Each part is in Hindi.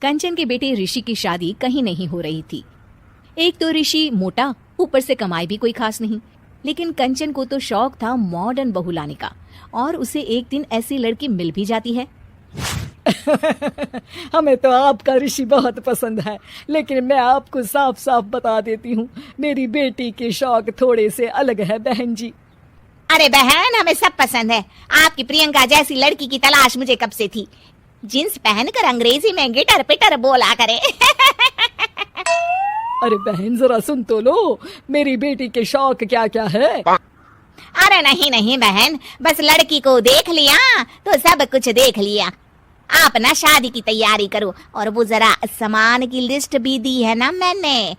कंचन के बेटे ऋषि की शादी कहीं नहीं हो रही थी। एक तो ऋषि मोटा, ऊपर से कमाई भी कोई खास नहीं। लेकिन कंचन को तो शौक था मॉडर्न बहू लाने का, और उसे एक दिन ऐसी लड़की मिल भी जाती है। हमें तो आपका ऋषि बहुत पसंद है, लेकिन मैं आपको साफ साफ बता देती हूँ, मेरी बेटी के शौक थोड़े से अलग है बहन जी। अरे बहन, हमें सब पसंद है। आपकी प्रियंका जैसी लड़की की तलाश मुझे कब से थी। जींस पहनकर अंग्रेजी में गिटर पिटर बोला करे। अरे बहन जरा सुन तो लो, मेरी बेटी के शौक क्या क्या है। अरे नहीं नहीं बहन, बस लड़की को देख लिया तो सब कुछ देख लिया। आप ना शादी की तैयारी करो, और वो जरा सामान की लिस्ट भी दी है ना मैंने।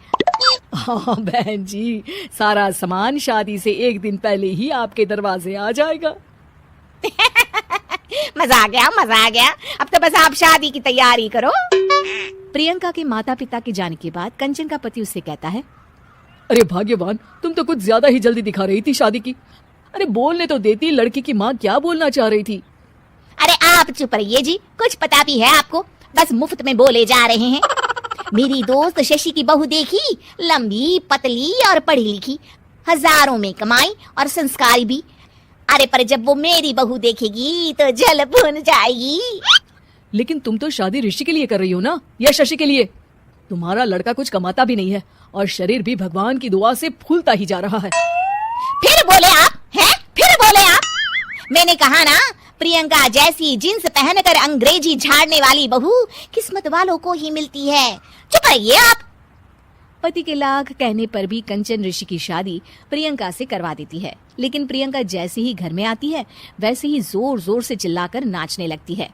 हाँ बहन जी, सारा सामान शादी से एक दिन पहले ही आपके दरवाजे आ जाएगा। मजा आ गया, मजा आ गया। अब तो बस आप शादी की तैयारी करो। प्रियंका के माता पिता के जाने के बाद कंचन का पति उससे कहता है, अरे भाग्यवान, तुम तो कुछ ज्यादा ही जल्दी दिखा रही थी शादी की। अरे बोलने तो देती, लड़की की माँ क्या बोलना चाह रही थी। अरे आप चुप रहिए जी, कुछ पता भी है आपको, बस मुफ्त में बोले जा रहे हैं। मेरी दोस्त शशि की बहू देखी, लंबी पतली और पढ़ी लिखी, हजारों में कमाई और संस्कारी भी। अरे पर जब वो मेरी बहू देखेगी तो जल भुन जाएगी। लेकिन तुम तो शादी ऋषि के लिए कर रही हो ना, या शशि के लिए? तुम्हारा लड़का कुछ कमाता भी नहीं है, और शरीर भी भगवान की दुआ से फूलता ही जा रहा है। फिर बोले आप हैं? फिर बोले आप? मैंने कहा ना, प्रियंका जैसी जींस पहनकर अंग्रेजी झाड़ने वाली बहू किस्मत वालों को ही मिलती है। चुप रहिए आप। पति के लाख कहने पर भी कंचन ऋषि की शादी प्रियंका से करवा देती है। लेकिन प्रियंका जैसे ही घर में आती है, वैसे ही जोर जोर से चिल्लाकर नाचने लगती है।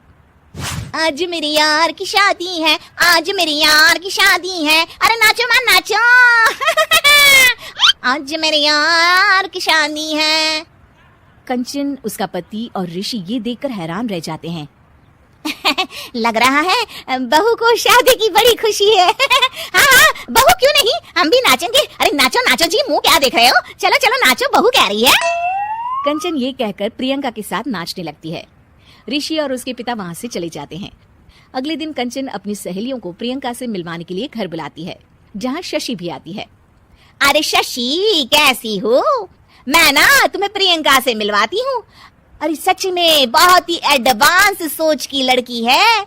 आज मेरी यार की शादी है, आज मेरी यार की शादी है। अरे नाचो मां नाचो। आज मेरी यार की शादी है। कंचन, उसका पति और ऋषि ये देखकर हैरान रह जाते हैं। लग रहा है बहू को शादी की बड़ी खुशी है। हाँ हाँ, बहू क्यों नहीं, हम भी नाचेंगे। अरे नाचो नाचो जी, मुंह क्या देख रहे हो, चलो चलो नाचो, बहू कह रही है। कंचन ये कहकर प्रियंका के साथ नाचने लगती है। ऋषि और उसके पिता वहां से चले जाते हैं। अगले दिन कंचन अपनी सहेलियों को प्रियंका से मिलवाने के लिए घर बुलाती है, जहाँ शशि भी आती है। अरे शशि, कैसी हो? मैं ना तुम्हें प्रियंका से मिलवाती हूँ। अरे सच में बहुत ही एडवांस सोच की लड़की है,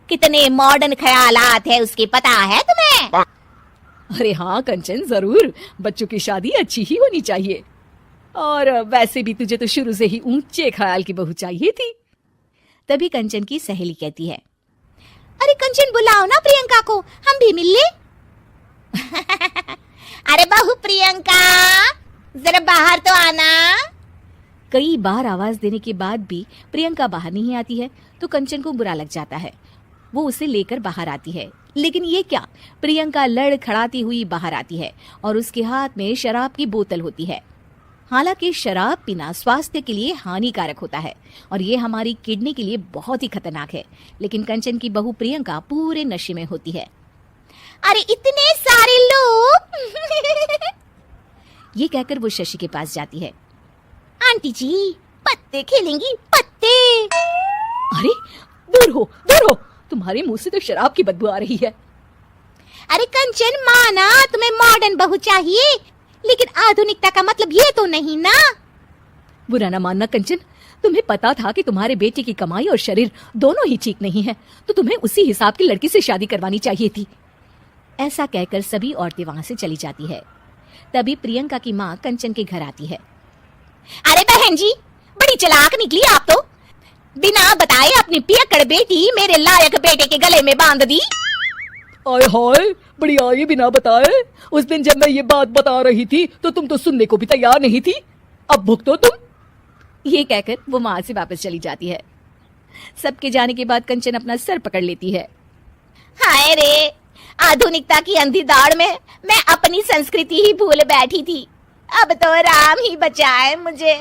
कितने मॉडर्न ख्यालात है उसके, पता है तुम्हें? अरे हाँ कंचन, जरूर, बच्चों की शादी अच्छी ही होनी चाहिए। और वैसे भी तुझे तो शुरू से ही ऊंचे ख्याल की बहू चाहिए थी। तभी कंचन की सहेली कहती है, अरे कंचन बुलाओ ना प्रियंका को, हम भी मिल ले। अरे बहू प्रियंका, जरा बाहर तो आना। कई बार आवाज देने के बाद भी प्रियंका बाहर नहीं आती है, तो कंचन को बुरा लग जाता है। वो उसे लेकर बाहर आती है, लेकिन ये क्या, प्रियंका लड़खड़ाती हुई बाहर आती है और उसके हाथ में शराब की बोतल होती है। हालांकि शराब पीना स्वास्थ्य के लिए हानिकारक होता है और ये हमारी किडनी के लिए बहुत ही खतरनाक है, लेकिन कंचन की बहू प्रियंका पूरे नशे में होती है। अरे इतने सारे लोग। ये कहकर वो शशि के पास जाती है। आंटी जी, पत्ते खेलेंगी, पत्ते। अरे दूर हो, दूर हो, तुम्हारे मुंह से तो शराब की बदबू आ रही है। अरे कंचन, माना तुम्हें मॉडर्न बहू चाहिए, लेकिन आधुनिकता का मतलब ये तो नहीं ना। बुरा ना मानना कंचन, तुम्हें पता था कि तुम्हारे बेटे की कमाई और शरीर दोनों ही ठीक नहीं है, तो तुम्हें उसी हिसाब की लड़की से शादी करवानी चाहिए थी। ऐसा कहकर सभी औरतें वहां से चली जाती है। तभी प्रियंका की माँ कंचन के घर आती है। अरे बहन जी, बड़ी चालाक निकली आप तो, बिना बताए अपनी पियक्कड़ बेटी मेरे लायक बेटे के गले में बांध दी। आय हाय, बड़ी आई बिना बताए। उस दिन जब मैं ये बात बता रही थी तो तुम तो सुनने को भी तैयार नहीं थी, अब भुगतो तुम। ये कहकर वो वहां से वापस चली जाती है। सबके जाने के बाद कंचन अपना सर पकड़ लेती है। हाय रे, आधुनिकता की अंधी दौड़ में मैं अपनी संस्कृति ही भूल बैठी थी। अब तो राम ही बचाए मुझे।